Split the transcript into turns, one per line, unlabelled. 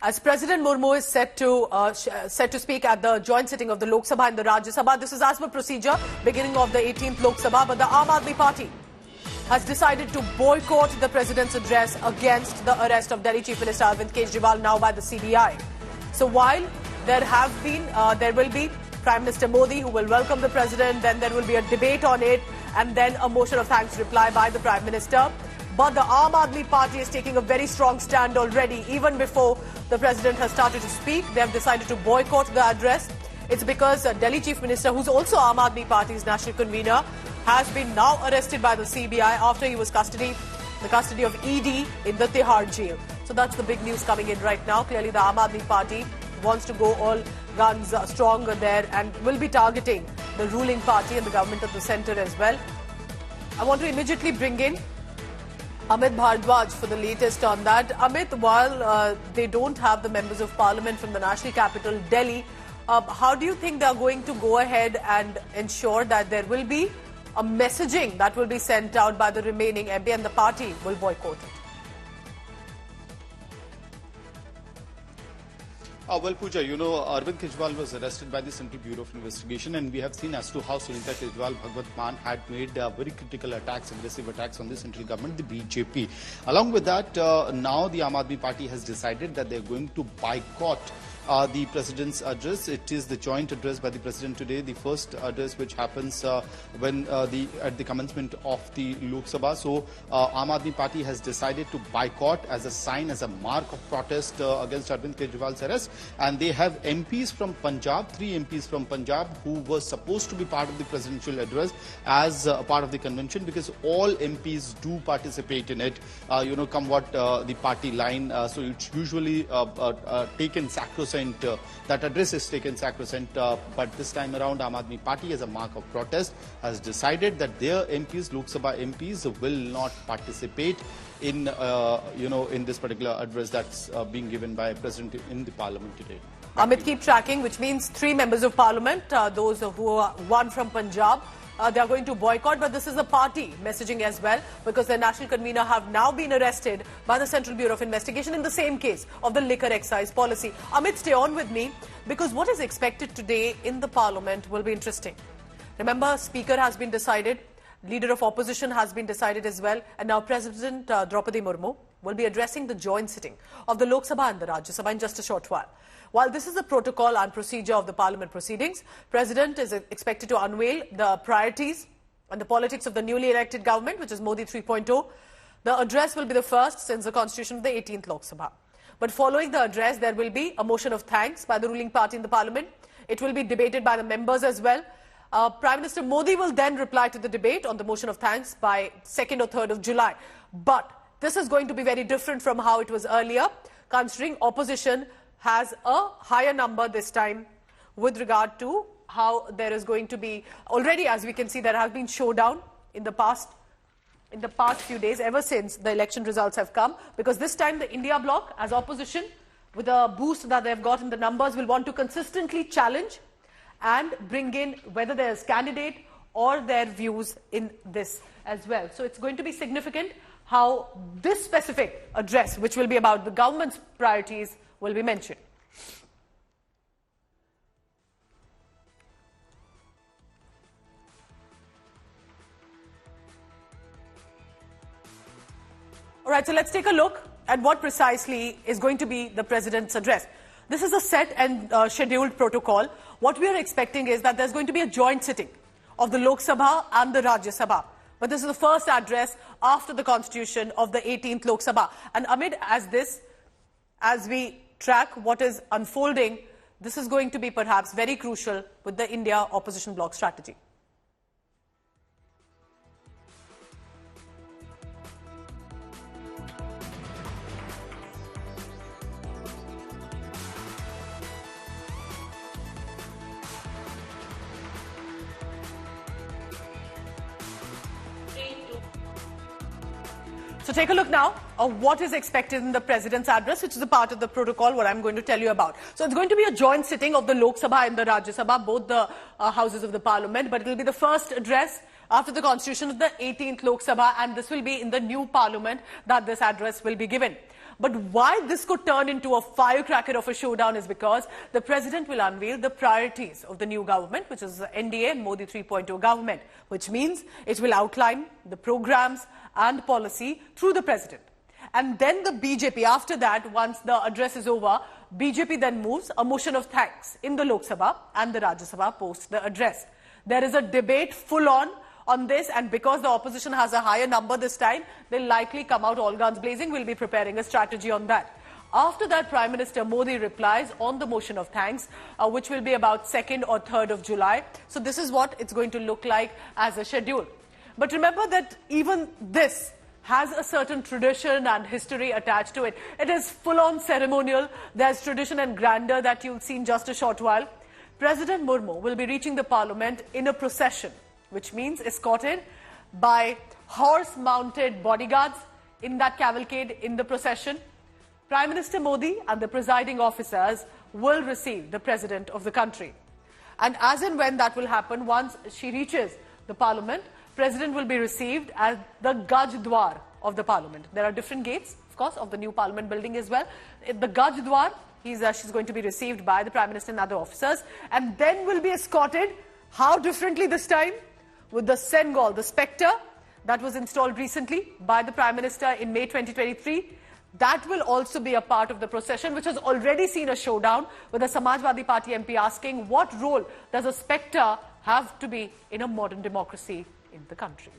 As President Murmu is set to speak at the joint sitting of the Lok Sabha and the Rajya Sabha, this is as per procedure, beginning of the 18th Lok Sabha, but the Aam Aadmi Party has decided to boycott the President's address against the arrest of Delhi Chief Minister Arvind Kejriwal now by the CBI. So while there will be Prime Minister Modi who will welcome the President, then there will be a debate on it and then a motion of thanks reply by the Prime Minister. But the Aam Aadmi Party is taking a very strong stand already. Even before the President has started to speak, they have decided to boycott the address. It's because Delhi Chief Minister, who's also Aam Aadmi Party's national convener, has been now arrested by the CBI after he was the custody of ED in the Tihar jail. So that's the big news coming in right now. Clearly the Aam Aadmi Party wants to go all guns stronger there and will be targeting the ruling party and the government of the centre as well. I want to immediately bring in Amit Bhardwaj for the latest on that. Amit, while they don't have the members of parliament from the national capital, Delhi, how do you think they are going to go ahead and ensure that there will be a messaging that will be sent out by the remaining MP and the party will boycott it?
Well, Pooja, Arvind Kejriwal was arrested by the Central Bureau of Investigation, and we have seen as to how Sunita Kejriwal, Bhagwat Mann had made very critical attacks, aggressive attacks on the central government, the BJP. Along with that, now the Aam Aadmi Party has decided that they are going to boycott the President's address. It is the joint address by the President today, the first address which happens at the commencement of the Lok Sabha. So, Aam Aadmi Party has decided to boycott as a sign, as a mark of protest against Arvind Kejriwal's arrest. And they have MPs from Punjab, 3 MPs from Punjab, who were supposed to be part of the presidential address as a part of the convention, because all MPs do participate in it, come what the party line. So it's usually taken sacrosanct. That address is taken sacrosanct, but this time around Aam Aadmi Party, as a mark of protest, has decided that their MPs, Lok Sabha MPs, will not participate in in this particular address that's being given by President in the Parliament today.
Amit, keep tracking, which means 3 members of Parliament, those who are one from Punjab, they are going to boycott, but this is a party messaging as well, because the national convener have now been arrested by the Central Bureau of Investigation in the same case of the liquor excise policy. Amit, stay on with me, because what is expected today in the Parliament will be interesting. Remember, Speaker has been decided, Leader of Opposition has been decided as well, and now President Draupadi Murmu will be addressing the joint sitting of the Lok Sabha and the Rajya Sabha in just a short while. While this is the protocol and procedure of the Parliament proceedings, President is expected to unveil the priorities and the politics of the newly elected government, which is Modi 3.0. The address will be the first since the constitution of the 18th Lok Sabha. But following the address, there will be a motion of thanks by the ruling party in the Parliament. It will be debated by the members as well. Prime Minister Modi will then reply to the debate on the motion of thanks by 2nd or 3rd of July. But this is going to be very different from how it was earlier, considering opposition has a higher number this time with regard to how there is going to be, already as we can see, there has been showdown in the past few days, ever since the election results have come, because this time the India bloc as opposition, with a boost that they've got in the numbers, will want to consistently challenge and bring in whether there's candidate or their views in this as well. So it's going to be significant how this specific address, which will be about the government's priorities, will be mentioned. All right, so let's take a look at what precisely is going to be the President's address. This is a set and scheduled protocol. What we are expecting is that there's going to be a joint sitting of the Lok Sabha and the Rajya Sabha. But this is the first address after the constitution of the 18th Lok Sabha. And amid as we track what is unfolding, this is going to be perhaps very crucial with the India opposition bloc strategy. So take a look now of what is expected in the President's address, which is a part of the protocol, what I'm going to tell you about. So it's going to be a joint sitting of the Lok Sabha and the Rajya Sabha, both the houses of the Parliament, but it will be the first address after the constitution of the 18th Lok Sabha, and this will be in the new Parliament that this address will be given. But why this could turn into a firecracker of a showdown is because the president will unveil the priorities of the new government, which is the NDA and Modi 3.0 government, which means it will outline the programs and policy through the president. And then the BJP, after that, once the address is over, BJP then moves a motion of thanks in the Lok Sabha and the Rajya Sabha post the address. There is a debate full on this, and because the opposition has a higher number this time, they'll likely come out all guns blazing. We'll be preparing a strategy on that. After that, Prime Minister Modi replies on the motion of thanks, which will be about 2nd or 3rd of July. So this is what it's going to look like as a schedule. But remember that even this has a certain tradition and history attached to it. It is full-on ceremonial. There's tradition and grandeur that you'll see in just a short while. President Murmu will be reaching the parliament in a procession, which means escorted by horse-mounted bodyguards in that cavalcade in the procession. Prime Minister Modi and the presiding officers will receive the president of the country. And as and when that will happen, once she reaches the parliament, President will be received at the Gaj Dwar of the parliament. There are different gates, of course, of the new parliament building as well. At the Gaj Dwar, she's going to be received by the Prime Minister and other officers, and then will be escorted, how differently this time, with the Sengol, the spectre that was installed recently by the Prime Minister in May 2023. That will also be a part of the procession, which has already seen a showdown with the Samajwadi Party MP asking what role does a spectre have to be in a modern democracy in the country.